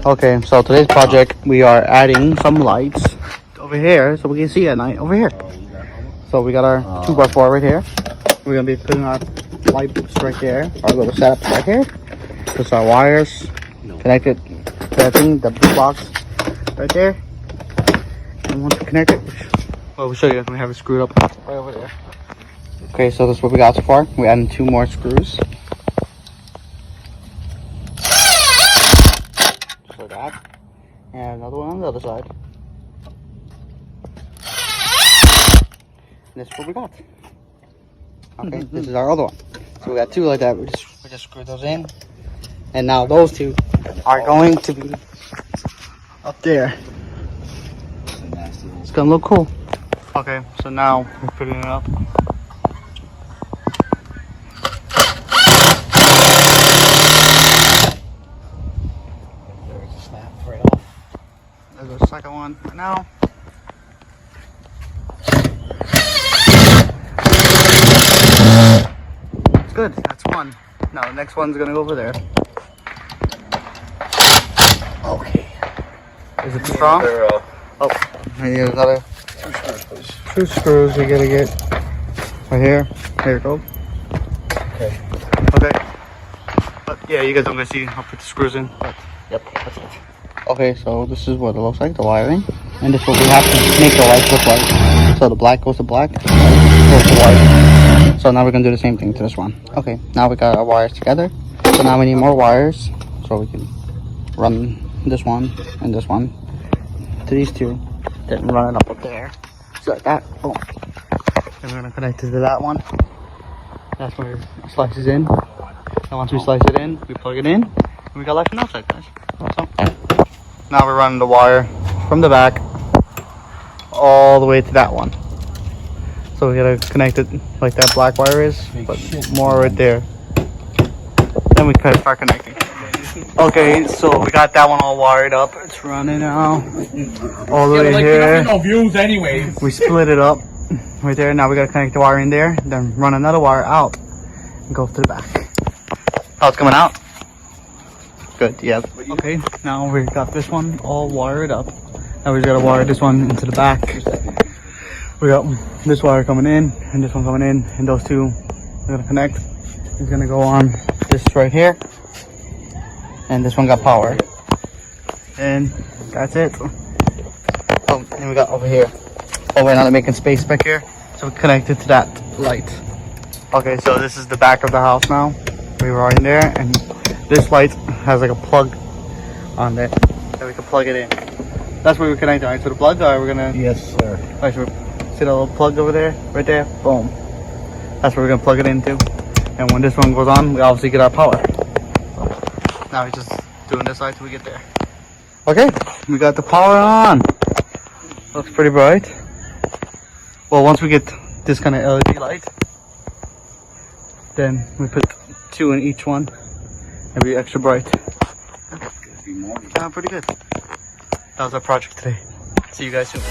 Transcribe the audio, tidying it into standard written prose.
Okay, so today's project, we are adding some lights over here so we can see at night over here. So we got our 2x4 right here. We're gonna be putting our lights right there, our little setup right here. Just our wires connected to that thing, the blue box right there. And once we connect it, well, we'll show you. We have it screwed up right over there. Okay, so this is what we got so far. We're adding 2 more screws. Just like that. And another one on the other side. And this is what we got. Okay, this is our other one. So we got 2 like that. We just screwed those in. And now those 2 are going to be up there. It's gonna look cool. Okay, so now we're putting it up. There's a snap right off. There's a second one right now. It's good. That's one. Now the next one's gonna go over there. Okay. Is it strong? Oh, I need another 2 screws, please. 2 screws we gotta get right here. There you go. Okay. Okay. But yeah, you guys don't gonna see. I'll put the screws in. But yep, that's it. Okay, so this is what it looks like, the wiring. And this is what we have to make the lights look like. So the black goes to black, goes to white. So now we're gonna do the same thing to this one. Okay, now we got our wires together. So now we need more wires so we can run this one and this one to these 2, then run it up there, just like that. Boom. Then we're gonna connect it to that one. That's where it slices in. And once we slice it in, we plug it in, and we got light from the outside, guys. So now we're running the wire from the back all the way to that one. So we gotta connect it like that black wire is, but more right there. Then we can start connecting. Okay, so we got that one all wired up. It's running now. All the way here. No views anyway. We split it up right there. Now we gotta connect the wire in there, then run another wire out and go to the back. Oh, it's coming out? Good, yeah. Okay, now we got this one all wired up. Now we just gotta wire this one into the back. We got this wire coming in and this one coming in, and those 2 are gonna connect. It's gonna go on this right here. And this one got power. And that's it. Oh, and we got over here. Oh, we're not making space back here. So we connected to that light. Okay, so this is the back of the house now. We were in there, and this light has like a plug on there that we can plug it in. That's where we connect it, right? To the plug, or we're gonna... Yes, sir. Alright, so see that little plug over there? Right there? Boom. That's where we're gonna plug it into. And when this one goes on, we obviously get our power. Now we're just doing this side till we get there. Okay, we got the power on. Looks pretty bright. Well, once we get this kind of LED light, then we put 2 in each one and be extra bright. Yeah, pretty good. That was our project today. See you guys soon.